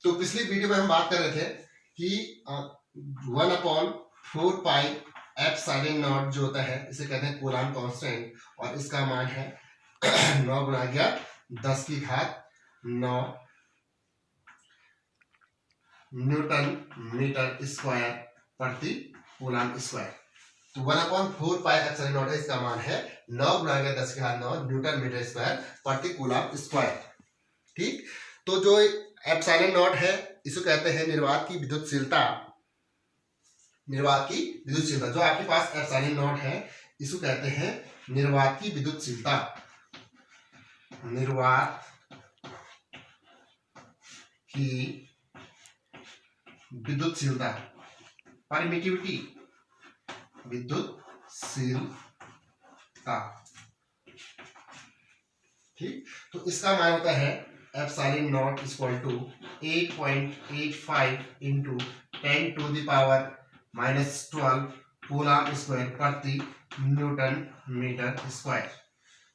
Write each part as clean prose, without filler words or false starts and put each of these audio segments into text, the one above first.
तो पिछली वीडियो में हम बात कर रहे थे कि 1/4πε0 जो होता है इसे कहते हैं कूलाम्ब कांस्टेंट, और इसका मान है 9 गुणा गया 10 की घात 9 न्यूटन मीटर स्क्वायर प्रति कूलाम्ब स्क्वायर। तो 1/4πε0 है, इसका मान है 9 गुणा गया 10 की घात 9 न्यूटन मीटर स्क्वायर प्रति कूलाम्ब स्क्वायर। ठीक, तो जो एप्सिलॉन नॉट है इसको कहते हैं निर्वात की विद्युतशीलता। निर्वात की विद्युतशीलता जो आपके पास एप्सिलॉन नॉट है इसको कहते हैं निर्वात की विद्युतशीलता। निर्वात की विद्युतशीलता, परमिटिविटी, विद्युतशीलता। ठीक, तो इसका मान होता है epsilon not equal to 8.85 into 10⁻⁻12 coulomb square प्रति न्यूटन मीटर स्क्वायर।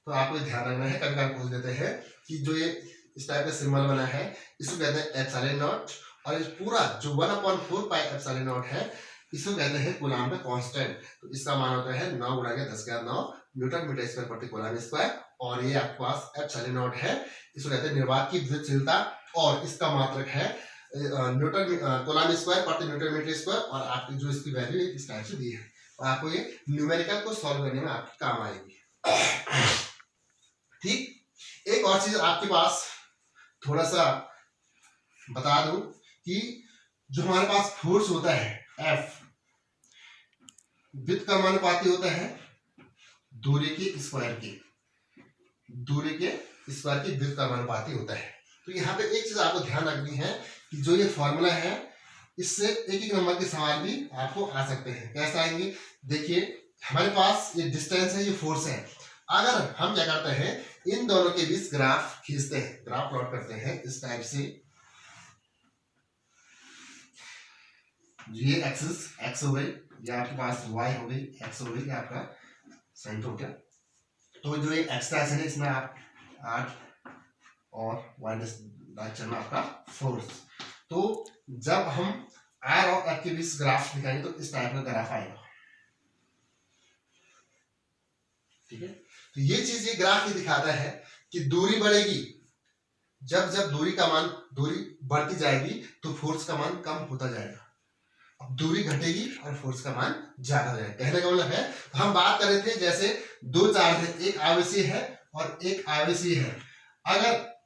तो आपको ध्यान रखना है, कभी कभी पूछ देते हैं कि जो ये इस टाइप का सिंबल बना है इसको कहते हैं एप्सिलॉन नॉट, और इस पूरा जो 1/4πε0 है इसको कहते हैं कूलाम्ब कांस्टेंट। तो इसका मान होता है 9 गुणा के 10 की घात 9 न्यूटन मीटर स्क्वायर प्रति कूलाम्ब स्क्वायर, और ये आपके पास एप्सिलॉन नॉट है, इसको कहते हैं निर्वात की विद्युतशीलता, और इसका मात्रक है न्यूटन कूलाम्ब स्क्वायर प्रति न्यूटन मीटर स्क्वायर, और आपकी जो इसकी वैल्यू इस टाइप से दी है, और आपको ये न्यूमेरिकल को सॉल्व करने में आपके काम आएगी। ठीक, एक और चीज आपके पास थोड़ा सा बता दूं कि जो हमारे पास फोर्स होता है F विद्युत का अनुपाती होता है दूरी के स्क्वायर की, दूरी के स्क्वायर की विद्युत का अनुपाती होता है। तो यहाँ पे एक चीज आपको ध्यान रखनी है कि जो ये फॉर्मूला है इससे एक एक नंबर के सवाल भी आपको आ सकते हैं। कैसे आएंगे, देखिए हमारे पास ये डिस्टेंस है, ये फोर्स है। अगर हम क्या करते हैं इन दोनों के बीच ग्राफ खींचते हैं, ग्राफ प्लॉट करते हैं इस टाइप से, ये एक्सिस एक्स हो गई, ये आपके पास वाई हो गई, एक्स हो गई, ये आपका साइन हो गया। तो जो ये एक्स डायरेक्शन है इसमें आप 8 और वाई डायरेक्शन में आपका फोर्स। तो जब हम आर और एफ के बीच ग्राफ दिखाएंगे तो इस टाइप का ग्राफ आएगा। ठीक है, तो ये चीज ये ग्राफ ये दिखाता है कि दूरी बढ़ेगी, जब जब दूरी बढ़ती जाएगी तो फोर्स का मान कम होता जाएगा। अब दूरी घटेगी और फोर्स का मान ज्यादा हो जाएगा। कहने का मतलब है, हम बात कर रहे थे जैसे दो चार्ज है, एक आवेशीय है और एक आवेशीय है। अगर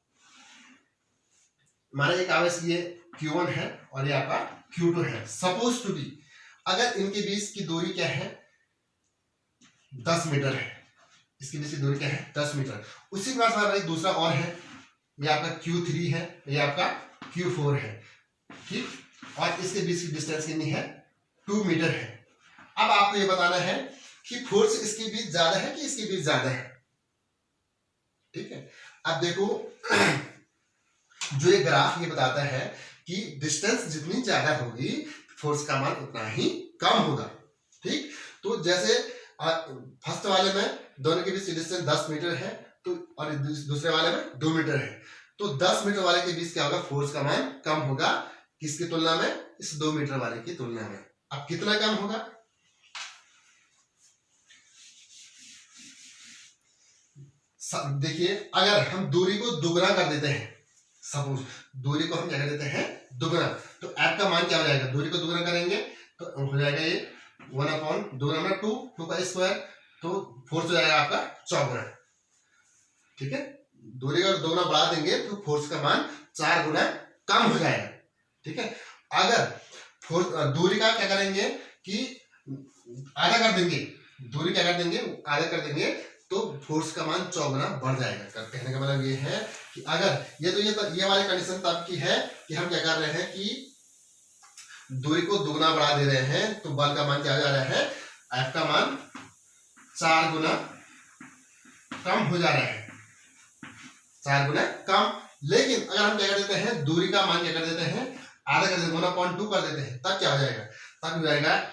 हमारा एक आवेशीय Q1 है और ये आपका Q2 है, सपोज टू बी, अगर इनके बीच की दूरी क्या है 10 मीटर है, इसके बीच की दूरी क्या है 10 मीटर। उसी के पास हमारा एक दूसरा और है, ये आपका Q3 है, ये आपका Q4 है। ठीक, और इसके बीच की डिस्टेंस कितनी है 2 मीटर है। अब आपको ये बताना है कि फोर्स इसके बीच ज्यादा है कि इसके बीच ज्यादा है। ठीक है, अब देखो जो ये ग्राफ ये बताता है कि डिस्टेंस जितनी ज्यादा होगी फोर्स का मान उतना ही कम होगा। ठीक, तो जैसे फर्स्ट वाले में दोनों के बीच डिस्टेंस 10 मीटर है, तो और दूसरे वाले में 2 मीटर है, तो 10 मीटर वाले के बीच क्या होगा, फोर्स का मान कम होगा। किसकी तुलना में, इस 2 मीटर वाले की तुलना में। अब कितना कम होगा, देखिए अगर हम दूरी को दुगना कर देते हैं, सपोज दूरी को हम क्या कर देते हैं दुगना, तो F का मान क्या हो जाएगा, दूरी को दुगना करेंगे तो हो जाएगा ये 1/2 का स्क्वायर, तो फोर्स हो जाएगा आपका 4 गुना। ठीक है, दूरी का दुगना बढ़ा देंगे तो फोर्स का मान 4 गुना कम हो जाएगा। ठीक है, अगर दूरी का क्या करेंगे कि आधा कर देंगे, दूरी क्या कर देंगे आधा कर देंगे, तो फोर्स का मान 4 गुना बढ़ जाएगा। कहने का मतलब ये है कि अगर ये वाली कंडीशन तब की है कि हम क्या कर रहे हैं कि दूरी को दुगना बढ़ा दे रहे हैं, तो बल का मान क्या हो जा रहा है, F का मान 4 गुना कम हो जा रहा है, 4 गुना कम। लेकिन अगर हम क्या कर देते हैं दूरी का मान क्या कर देते हैं आधा कर देते हैं, 1/2 कर देते हैं, तब क्या हो जाएगा, तब हो जाएगा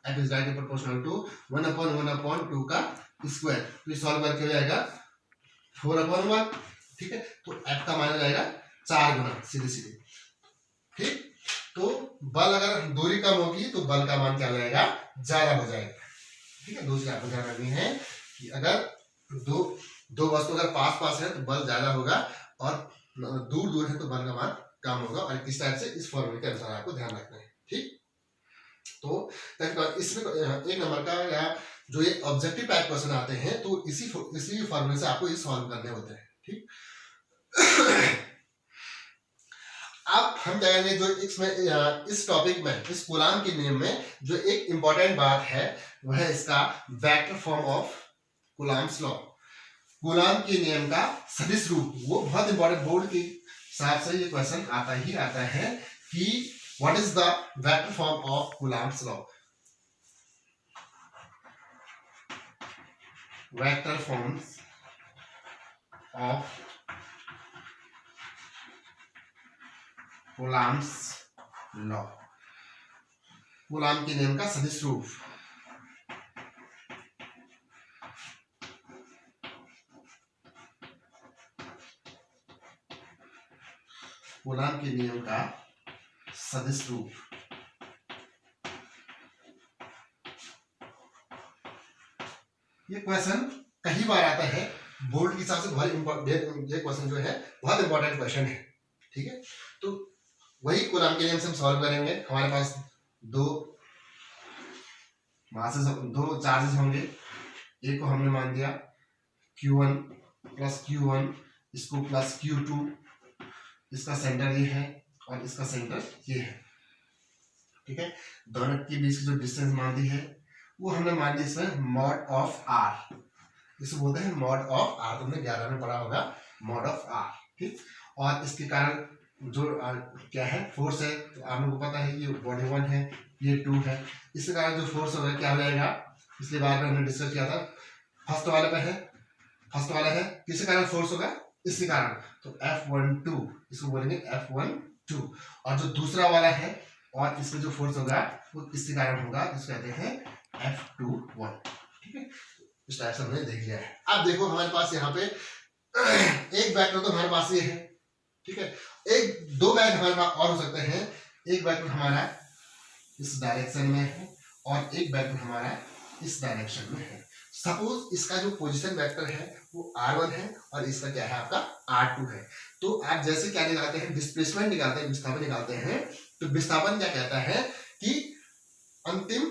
F is directly proportional to 1/1/2 का स्क्वायर। तो ये सॉल्व करके हो जाएगा 4/1। ठीक है, तो F का मान हो जाएगा 4 गुना, सीधे सीधे। ठीक, तो बल अगर दूरी कम होगी तो बल का मान क्या हो जाएगा, ज्यादा हो जाएगा। ठीक है, दूसरी आपको ध्यान रखनी है कि अगर दो वस्तु अगर पास पास है तो बल ज्यादा होगा, और दूर दूर है तो बल का मान कम होगा। और इस टाइप से इस फॉर्मूले के अनुसार आपको ध्यान रखना है। ठीक, तो इसमें एक नंबर का या जो ये ऑब्जेक्टिव टाइप क्वेश्चन आते हैं तो इसी फॉर्मूले से आपको ये सॉल्व करने होते हैं। ठीक, अब हम क्या करेंगे, जो इसमें इस टॉपिक में, इस कूलाम के नियम में जो एक इंपॉर्टेंट बात है वह है इसका vector form of coulombs law. Coulomb के नियम का सदिश रूप, वो बहुत इंपॉर्टेंट, बोर्ड के हिसाब से ये क्वेश्चन आता ही आता है कि what is the vector form of coulombs law. Vector forms of coulombs law, coulomb के नियम का सदिश रूप। कूलाम के नियम का सदिश रूप। ये क्वेश्चन कई बार आता है बोर्ड के हिसाब से, बहुत इंपॉर्टेंट ये क्वेश्चन जो है बहुत इंपॉर्टेंट क्वेश्चन है। ठीक है, तो वही कूलाम के नियम से हम सॉल्व करेंगे। हमारे पास दो चार्जेस होंगे, एक को हमने मान दिया Q1 प्लस Q1, इसको प्लस Q2, इसका सेंटर ये है और इसका सेंटर ये है। ठीक है, दोनों के बीच की जो डिस्टेंस मान दी है वो हमने मान दी इसमें मॉड ऑफ आर, इसे बोलते हैं मॉड ऑफ आर। तुमने 11 में पढ़ा होगा मॉड ऑफ आर। ठीक, और इसके कारण जो क्या है, फोर्स है, तो आप लोगों को पता है ये बॉडी 1 है, ये 2 है, इसके कारण जो फोर्स होगा क्या हो जाएगा, पिछली बार में हमने डिस्कस किया था। फर्स्ट वाले पे है, फर्स्ट वाला है, किसके कारण फोर्स होगा, इसके कारण, तो F12, इसको बोलेंगे F12। और जो दूसरा वाला है और इसमें जो फोर्स होगा वो इसके कारण होगा, जिसको कहते हैं F21। ठीक है, इस टाइप से हमने देख लिया है। अब देखो हमारे पास यहाँ पे एक वेक्टर तो हमारे पास ये है। ठीक है, एक दो वेक्टर हमारे पास और हो सकते हैं। एक वेक्टर हमारा इस डायरेक्शन में है और एक वेक्टर हमारा इस डायरेक्शन में है। सपोज इसका जो पोजीशन वेक्टर है वो R1 है और इसका क्या है आपका R2 है। तो आप जैसे क्या निकालते हैं, डिस्प्लेसमेंट निकालते हैं, विस्थापन निकालते हैं, तो विस्थापन क्या कहता है कि अंतिम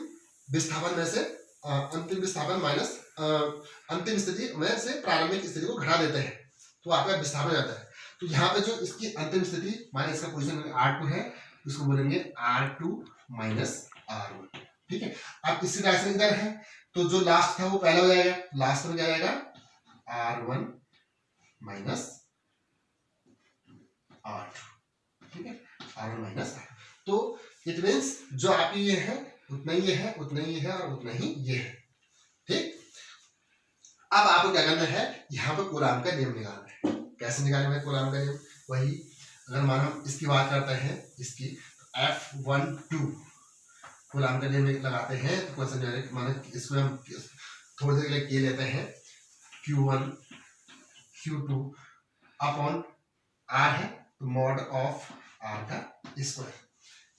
विस्थापन में से अंतिम विस्थापन माइनस अंतिम स्थिति में से प्रारंभिक स्थिति को घटा देते हैं, तो आपका विस्थापन हो जाता है। तो यहाँ पे जो इसकी अंतिम स्थिति माइनस इसका पोजीशन R2 है, इसको बोलेंगे R2 माइनस R1। ठीक है, अब इसकी डायरेक्शन इधर है तो जो लास्ट था वो पहला हो जाएगा, लास्ट में क्या जाएगा R1 माइनस R2। ठीक है, R1 माइनस R2। तो इट मीन्स जो आपकी ये है उतना ही ये है, उतना ही ये है और उतना ही ये है। ठीक, अब आपको क्या करना है, यहाँ पे कूलाम का नियम निकालना है। कैसे निकालेंगे कूलाम का नियम, वही अगर मान हम इसकी बात करते हैं, इसकी तो F12 कूलाम का नियम लगाते हैं तो क्वेश्चन जो है, माने इसको हम थोड़ी देर के लिए लेते हैं, Q1 Q2 अपॉन R है तो मॉड ऑफ R का स्क्वायर।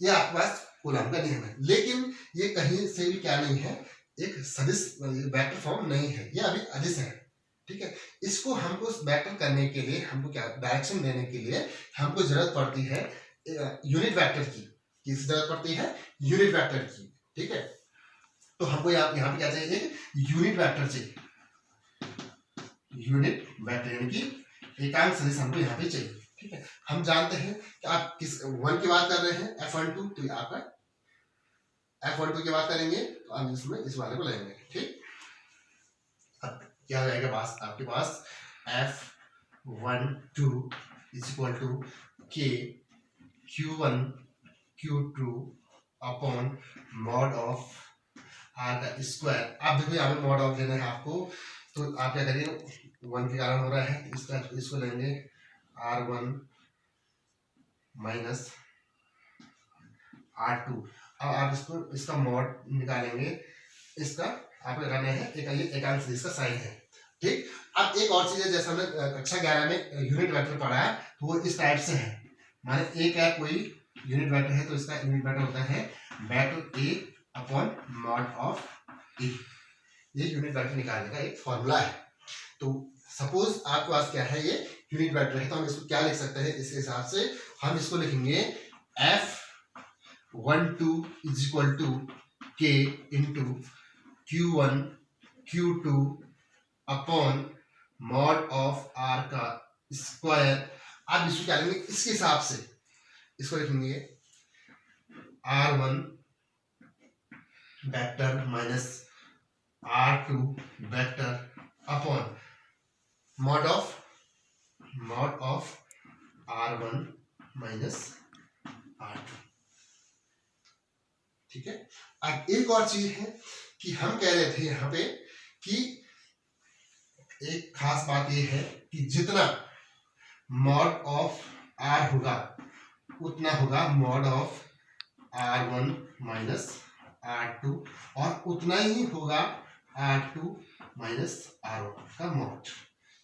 ये आपके पास कूलाम का नियम है, लेकिन ये कहीं से भी क्या नहीं है, एक सदिश वेक्टर फॉर्म नहीं है, ये अभी अदिश है। ठीक है, इसको हमको वेक्टर करने के लिए, हमको क्या डायरेक्शन देने के लिए हमको जरूरत पड़ती है यूनिट वेक्टर की। किसकी जरूरत पड़ती है, यूनिट वेक्टर की। ठीक है, तो हमको यहाँ पे क्या चाहिए, एक यूनिट वेक्टर चाहिए, यूनिट वेक्टर यानी कि एकांक सदिश हमको यहाँ पे चाहिए। ठीक है, हम जानते हैं कि आप किस 1 की बात कर रहे हैं, F12, तो आपका F12 की बात करेंगे तो हम इसमें इस वाले को लेंगे। ठीक, अब क्या हो जाएगा पास आपके पास F12 is equal to K Q1 Q2 upon mod of R का स्क्वायर। आप देखो यहाँ पे मॉड ऑफ लेना है आपको, तो आप क्या करिए, 1 के कारण हो रहा है, इसको लेंगे R1 माइनस R2। अब आप इसका मॉड निकालेंगे, इसका आपको करना है एक एकांक सदिश का साइन है। ठीक, अब एक और चीज है, जैसे हमने कक्षा 11 में यूनिट वेक्टर पढ़ा है, वो इस टाइप से है, माने ए का कोई यूनिट वेक्टर है तो इसका यूनिट वेक्टर होता है vector A upon mod of A. ये यूनिट वेक्टर निकालने का एक फॉर्मूला है। तो सपोज आपके पास क्या है, ये यूनिट वेक्टर है, तो हम इसको क्या लिख सकते हैं, इस हिसाब से हम इसको लिखेंगे F12 is equal to K into Q1 Q2 upon mod of R का स्क्वायर। आप इसको क्या लेंगे, इसके हिसाब से इसको लिखेंगे R1 vector minus R2 vector upon mod of R1 minus R2। ठीक है। अब एक और चीज है कि हम कह रहे थे यहाँ पे कि एक खास बात ये है कि जितना मॉड ऑफ R होगा उतना होगा mod of R1 minus R2 और उतना ही होगा R2 माइनस R1 का मॉड।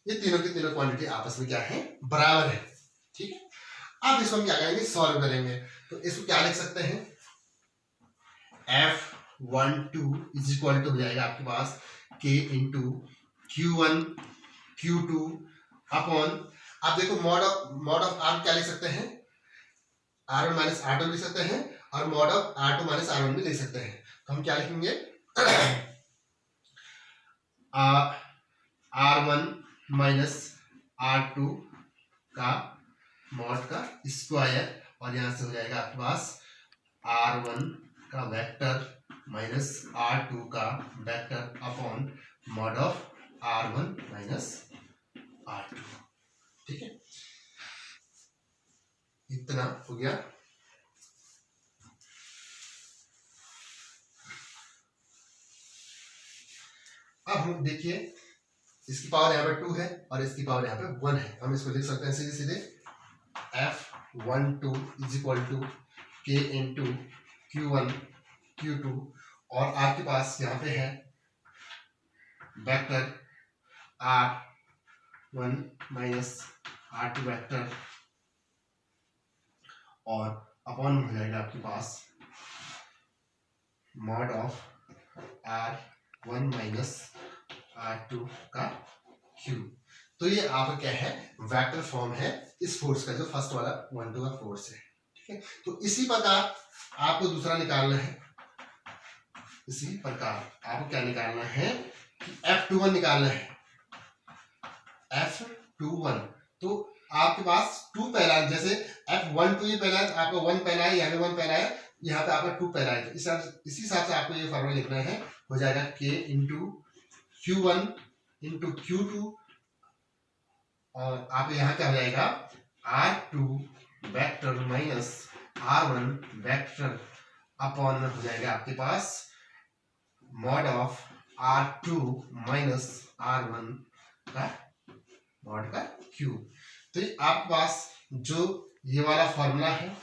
ये तीनों की तीनों क्वांटिटी आपस में क्या है, बराबर है। ठीक है। अब इसको हम क्या करेंगे, सॉल्व करेंगे। तो इसको क्या लिख सकते हैं, F12 इज इक्वल टू हो जाएगा आपके पास K into Q1 Q2 upon, आप देखो मॉड ऑफ R क्या लिख सकते हैं, R1 माइनस R2 लिख सकते हैं और mod of R2 minus R1 भी लिख सकते हैं। तो हम क्या लिखेंगे R1 माइनस R2 का मॉड का स्क्वायर और यहां से हो जाएगा आपके पास R1 का वेक्टर माइनस R2 का vector upon mod of R1 minus R2। ठीक है, इतना हो गया। अब हम देखिए, इसकी पावर यहाँ पे 2 है और इसकी पावर यहाँ पे 1 है। हम इसको लिख सकते हैं सीधे सीधे F12 is equal to K into Q1 Q2 और आपके पास यहाँ पे है vector R1 minus R2 vector और अपॉन हो जाएगा आपके पास mod of R1 minus R2 का क्यूब। तो ये आपका क्या है, वेक्टर फॉर्म है इस फोर्स का, जो फर्स्ट वाला 1 2 का फोर्स है। ठीक है। तो इसी प्रकार आपको दूसरा निकालना है। इसी प्रकार आपको क्या निकालना है कि F21 निकालना है। F21 तो आपके पास 2 पहला, जैसे F12 ये पहला है, आपका 1 पहला है, यहाँ पे 1 पहला है, यहाँ पे आपका 2 पहला है। तो इसी हिसाब से आपको ये फॉर्मूला लिखना है, हो जाएगा K into Q1 into Q2 और आप यहाँ क्या हो जाएगा R2 vector minus R1 vector upon हो जाएगा आपके पास mod of R2 minus R1 का मॉड का क्यूब। तो ये आपके पास जो ये वाला फॉर्मूला है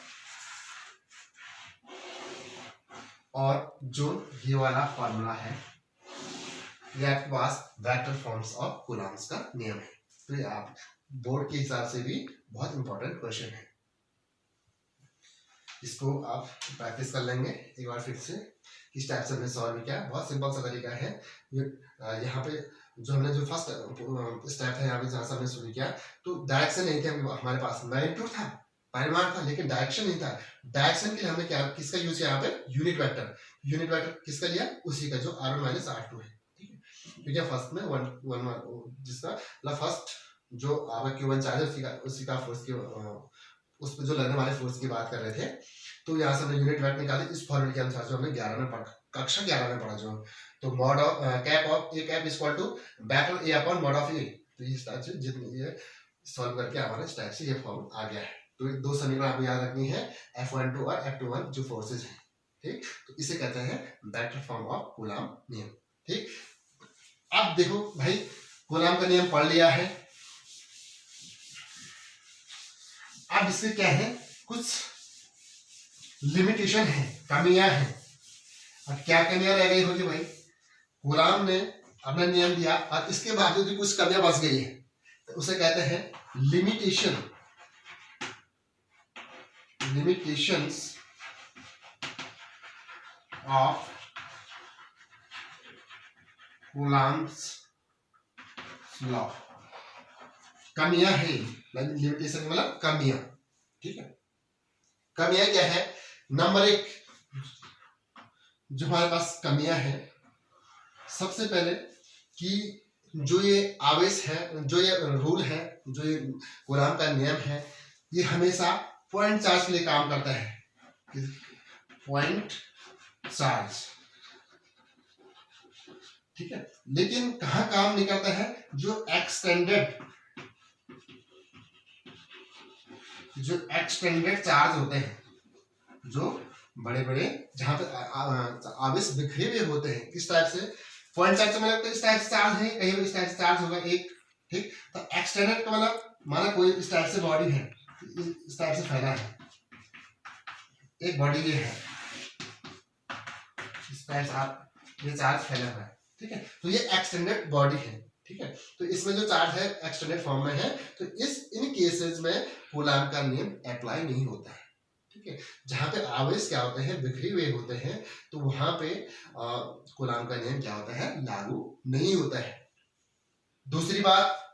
और जो ये वाला फॉर्मूला है, ये आपके पास वेक्टर फॉर्म्स ऑफ कूलम्ब्स का नियम है। तो ये आप बोर्ड के हिसाब से भी बहुत इंपॉर्टेंट क्वेश्चन है। इसको आप प्रैक्टिस कर लेंगे एक बार फिर से, किस टाइप से हमने सॉल्व किया। बहुत सिंपल सा तरीका है। यहाँ पे जो हमने जो फर्स्ट स्टेप है, यहाँ पे जहाँ से हमने शुरू किया, तो डायरेक्शन नहीं थी हमारे पास, मैग्नीट्यूड था, परिमाण था, लेकिन डायरेक्शन नहीं था। डायरेक्शन के लिए हमने क्या किसका यूज किया, यहाँ पे यूनिट वेक्टर। यूनिट वेक्टर किसका लिया, उसी का जो R1 माइनस R2 है। ठीक है, क्योंकि फर्स्ट में 1 जिसका फर्स्ट जो आपका Q1 चार्ज है उसी का फोर्स की उस पर जो लगने वाले फोर्स की बात कर रहे थे। तो यहाँ से हमने यूनिट वेक्टर निकाले इस फॉर्मूले के अनुसार, जो हमने 11 में पढ़ा, कक्षा 11 में पढ़ा जो। तो mod of cap of A cap equal to vector A upon mod of A. तो इस टाइप से जितने ये सॉल्व करके हमारे इस टाइप से ये फॉर्म आ गया है। तो दो समीकरण आपको याद रखनी है, F12 और F21 जो फोर्सेज हैं। ठीक, तो इसे कहते हैं वेक्टर फॉर्म ऑफ कूलम्ब नियम। ठीक, अब देखो भाई, कूलम्ब का नियम पढ़ लिया है। अब इसमें क्या है, कुछ लिमिटेशन है, कमियां हैं। अब क्या कमियां रह गई होगी भाई, कूलम्ब ने अपना नियम दिया और इसके बावजूद भी कुछ कमियां बच गई है, तो उसे कहते हैं limitation. Limitations of Coulomb's law, कमियां है, लिमिटेशन मतलब कमियां, ठीक है। कमियां क्या है? नंबर एक जो हमारे पास कमियां है, सबसे पहले कि जो ये आवेश है, जो ये रूल है, जो ये कूलम्ब का नियम है, ये हमेशा पॉइंट चार्ज के लिए काम करता है, पॉइंट चार्ज, ठीक है। लेकिन कहाँ काम नहीं करता है? जो एक्सटेंडेड चार्ज होते हैं, जो बड़े बड़े, जहां पे आवेश बिखरे हुए होते हैं, किस टाइप से? पॉइंट चार्ज का मतलब तो इस टाइप से चार्ज है, कहीं इस टाइप से चार्ज होगा एक, ठीक। तो एक्सटेंडेड का मतलब माना कोई इस टाइप से बॉडी है, इस टाइप से फैला है, एक बॉडी ये है, इस टाइप से आप ये चार्ज फैला हुआ है, ठीक है। तो ये एक्सटेंडेड बॉडी है, ठीक है। तो इसमें जो चार्ज है एक्सटेंडेड फॉर्म में है, तो इन केसेस में कूलम्ब का नियम अप्लाई नहीं होता है, ठीक है। जहां पे आवेश क्या होते हैं? बिखरे हुए होते हैं, तो वहां पे कूलम्ब का नियम क्या होता है? लागू नहीं होता है। दूसरी बात,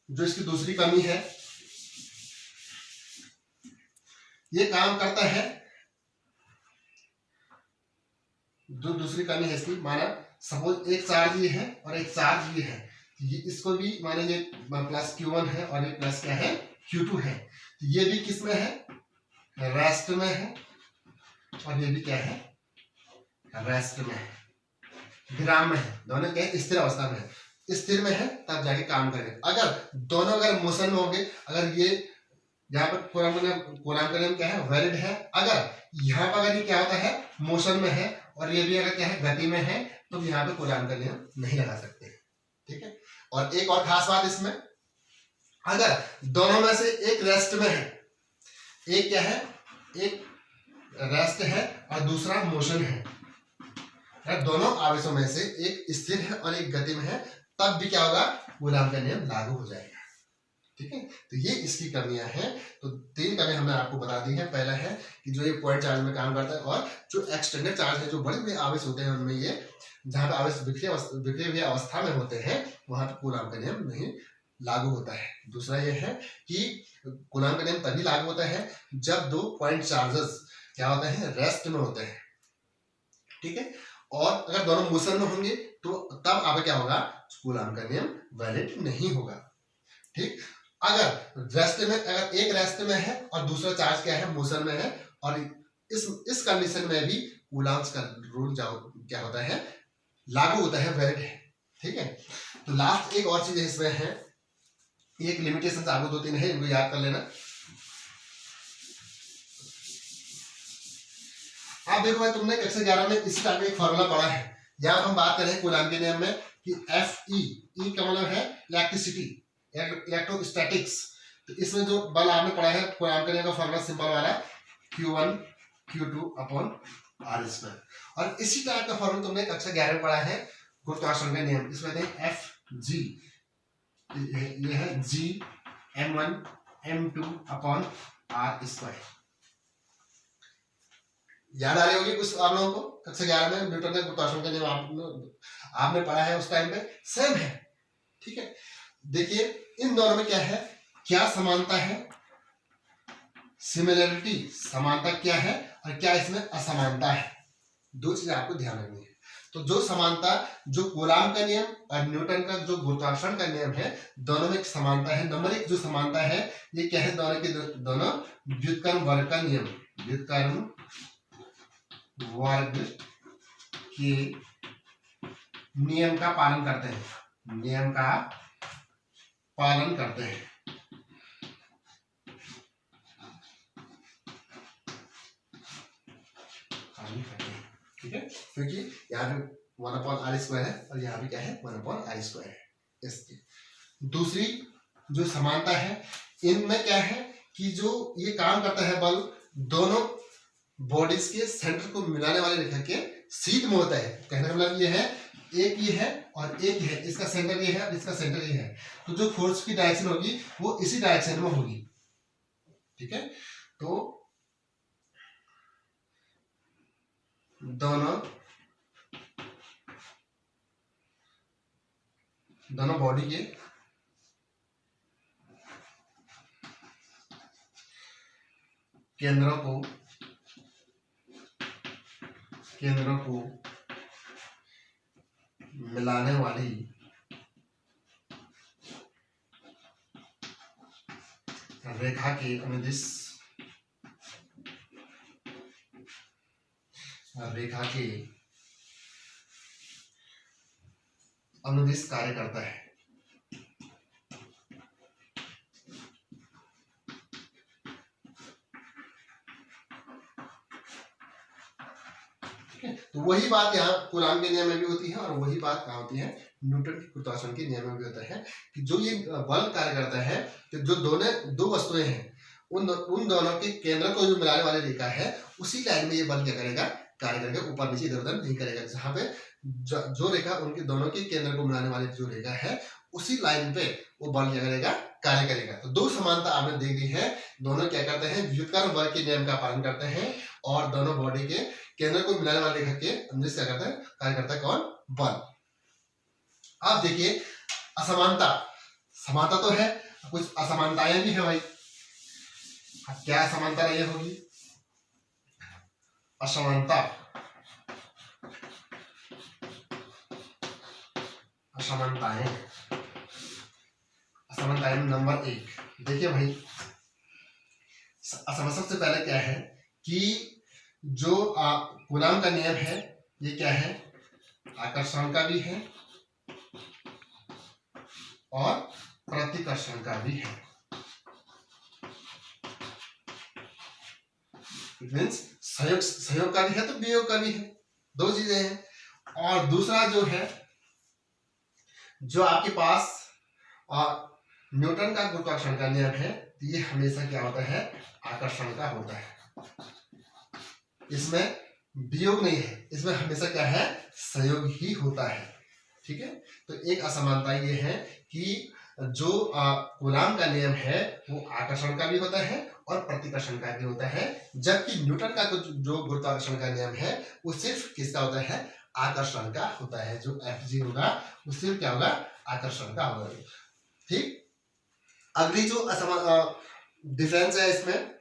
जो इसकी दूसरी कमी है, ये काम करता है, जो दूसरी कमी है इसकी, माना सपोज एक चार्ज ये है और एक चार्ज ये है, ये इसको भी माने ये प्लस Q1 है और ये प्लस क्या है? Q2 है। तो ये भी किस में है? रेस्ट में है, और ये भी क्या है? रेस्ट में है, विराम में है, दोनों क्या है? स्थिर अवस्था में है। स्थिर में है तब जाके काम करेंगे। अगर दोनों अगर मोशन में होंगे, अगर ये यहाँ पर कूलम्ब का नियम क्या है? वैलिड है। अगर यहाँ पर अगर ये क्या होता है? मोशन में है, और ये भी अगर क्या है? गति में है, तो यहाँ पे कूलम्ब का नियम नहीं लगा सकते, ठीक है। और एक और खास बात इसमें, अगर दोनों में से एक रेस्ट में है, एक क्या है? एक रेस्ट है और दूसरा मोशन है, अगर दोनों आवेशों में से एक स्थिर है और एक गति में है, तब भी क्या होगा? कूलम्ब का नियम लागू हो जाएगा, ठीक है। तो ये इसकी कमियां हैं। तो 3 कमियां हमने आपको बता दी है। पहला है कि जो ये पॉइंट चार्ज में काम करता है, और जो एक्सटेंडेड चार्ज है, जो बड़े बड़े आवेश होते हैं उनमें ये, जहां पे आवेश बिखरे हुए अवस्था में होते हैं, वहां पे कूलम्ब का नियम नहीं लागू होता है। दूसरा ये है कि कूलम्ब का नियम तभी लागू होता है जब 2 पॉइंट चार्जेस क्या होते हैं? रेस्ट में होते हैं, ठीक है। और अगर दोनों मोशन में होंगे, तो तब आप क्या होगा? कूलम्ब का नियम वैलिड नहीं होगा, ठीक। अगर रेस्ट में, अगर एक रेस्ट में है और दूसरा चार्ज क्या है? मोशन में है, और इस कंडीशन में भी कूलम्ब का रूल क्या होता है? लागू होता है, वैलिड है, ठीक है। तो लास्ट एक और चीज इसमें है, एक लिमिटेशन आपको 2-3 है, इनको याद कर लेना। आप देखो भाई, तुमने कक्षा 11 में इसी टाइप का एक फॉर्मूला पढ़ा है। यहाँ हम बात कर रहे हैं कूलम्ब के नियम में कि Fe का मतलब है इलेक्ट्रिसिटी, इलेक्ट्रोस्टैटिक्स। तो इसमें जो बल आपने पढ़ा है कूलम्ब के नियम का फॉर्मूला सिंपल वाला Q1 Q2 अपॉन R²। और इसी टाइप का फॉर्मूला तुमने कक्षा 11 में पढ़ा है गुरुत्वाकर्षण का नियम, इसमें Fg, ये है G m1 m2 upon R²। याद आ रही होगी कुछ आप लोगों को? कक्षा 11 में न्यूटन का गुरुत्वाकर्षण का नियम आपने पढ़ा है, उस टाइम पे सेम है, ठीक है। देखिए इन दोनों में क्या है? क्या समानता है? सिमिलरिटी, समानता क्या है, और क्या इसमें असमानता है? 2 चीजें आपको ध्यान रखनी है। तो जो समानता, जो कूलम्ब का नियम और न्यूटन का जो गुरुत्वाकर्षण का नियम है, दोनों में एक समानता है। नंबर 1 जो समानता है, ये क्या है? दोनों के दोनों व्युत्क्रम वर्ग का नियम, व्युत्क्रम वर्ग के नियम का पालन करते हैं, नियम का पालन करते हैं, ठीक है। क्योंकि यहाँ पे 1/r² है और यहाँ पे क्या है? 1/r² है। इसकी दूसरी जो समानता है, इनमें क्या है कि जो ये काम करता है बल, दोनों बॉडीज के सेंटर को मिलाने वाले रेखा के सीध में होता है। कहने का मतलब ये है, एक ये है और एक है, इसका सेंटर ये है और इसका सेंटर ये है, तो जो फोर्स की डायरेक्शन होगी वो इसी डायरेक्शन में होगी। ठीक है, तो दोनों बॉडी के केंद्रों को मिलाने वाली रेखा के अनुदिश कार्य करता है। तो वही बात यहाँ कूलाम के नियम में भी होती है और वही बात कहाँ होती है, न्यूटन के गुरुत्वाकर्षण के नियम में भी होता है कि जो ये बल कार्य करता है, तो जो दो वस्तुएं हैं उन दोनों के केंद्र को जो मिलाने वाली रेखा है उसी लाइन में ये बल क्या करेगा, कार्य करेगा, ऊपर नीचे इधर उधर नहीं करेगा। जहाँ पे जो रेखा उनके दोनों के केंद्र को मिलाने वाली जो रेखा है उसी लाइन पे वो बल क्या करेगा, कार्य करेगा। तो दो समानता आपने देख ली है, दोनों क्या करते हैं, व्युत्क्रम बल के नियम का पालन करते हैं और दोनों बॉडी के केंद्र को मिलाने वाली रेखा के अनुदिश क्या करता है, कार्य करता है कौन, बल। आप देखिए असमानता, समानता तो है, कुछ असमानताएं भी है भाई। क्या असमानता ये होगी, असमानताएं नंबर 1। देखिए भाई सबसे पहले क्या है कि जो कूलाम का नियम है ये क्या है, आकर्षण का भी है और प्रतिकर्षण का भी है। मीन्स सहयोग का भी है तो वियोग का भी है, दो चीजें हैं। और दूसरा जो है, जो आपके पास न्यूटन का गुरुत्वाकर्षण का नियम है, ये हमेशा क्या होता है, आकर्षण का होता है, इसमें वियोग नहीं है, इसमें हमेशा क्या है, सहयोग ही होता है। ठीक है, तो एक असमानता ये है कि जो कूलाम का नियम है वो आकर्षण का भी होता है और प्रतिकर्षण का भी होता है, जबकि न्यूटन का जो गुरुत्वाकर्षण का नियम है वो सिर्फ किसका होता है, आकर्षण का होता है। जो Fg होगा वो सिर्फ क्या होगा, आकर्षण का होगा। ठीक, अगली जो डिफरेंस है इसमें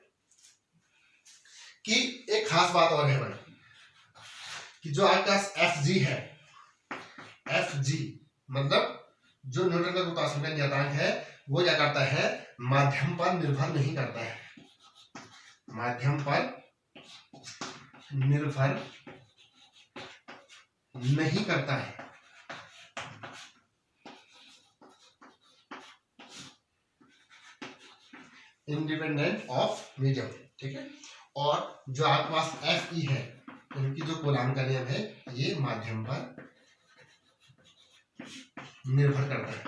कि एक खास बात और है भाई कि जो आपके पास Fg है, Fg मतलब जो न्यूटन का गुरुत्वाकर्षण का नियतांक है वो क्या करता है, माध्यम पर निर्भर नहीं करता है, माध्यम पर निर्भर नहीं करता है। Independent of medium. ठीक है, और जो आपके पास Fe है, उनकी जो कूलाम का नियम है ये माध्यम पर निर्भर करता है।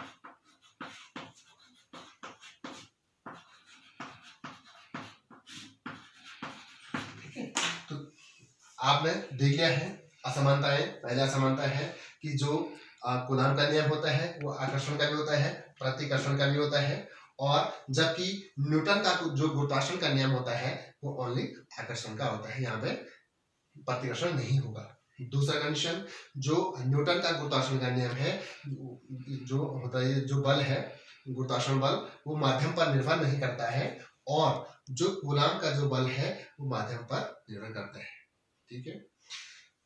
ठीक है, तो आपने देख लिया है असमानताएं। पहला असमानता है कि जो कूलाम का नियम होता है वो आकर्षण का भी होता है, प्रतिकर्षण का भी होता है, और जबकि न्यूटन का जो गुरुत्वाकर्षण का नियम होता है वो ओनली आकर्षण का होता है, यहाँ पे प्रतिकर्षण नहीं होगा। दूसरा कंडीशन, जो न्यूटन का गुरुत्वाकर्षण का नियम है जो होता है, जो बल है गुरुत्वाकर्षण बल, वो माध्यम पर निर्भर नहीं करता है, और जो कूलाम का जो बल है वो माध्यम पर निर्भर करता है। ठीक है,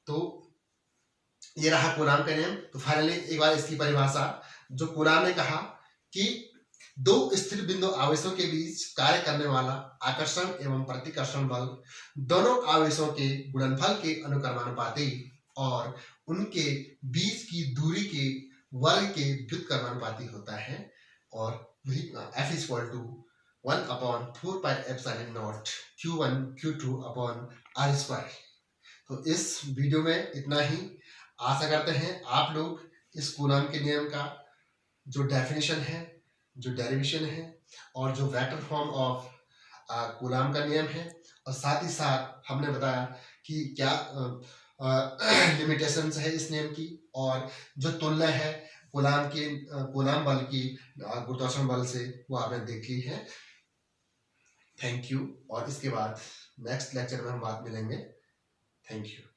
तो ये रहा कूलाम का नियम। तो फाइनली एक बार इसकी परिभाषा, जो कूलाम ने कहा कि दो स्थिर बिंदु आवेशों के बीच कार्य करने वाला आकर्षण एवं प्रतिकर्षण बल दोनों आवेशों के गुणनफल के अनुक्रमानुपाती और उनके बीच की दूरी के वर्ग के व्युत्क्रमानुपाती होता है, और वही F = 1/4πε0 Q1 Q2/r²। तो इस वीडियो में इतना ही। आशा करते हैं आप लोग इस कूलाम के नियम का जो डेफिनेशन है, जो डेरिवेशन है, और जो वेक्टर फॉर्म ऑफ कूलाम का नियम है, और साथ ही साथ हमने बताया कि क्या लिमिटेशंस है इस नियम की, और जो तुलना है कूलाम बल की गुरुत्वाकर्षण बल से, वो आपने देख ली है। Thank you. और इसके बाद नेक्स्ट लेक्चर में हम बात मिलेंगे। Thank you.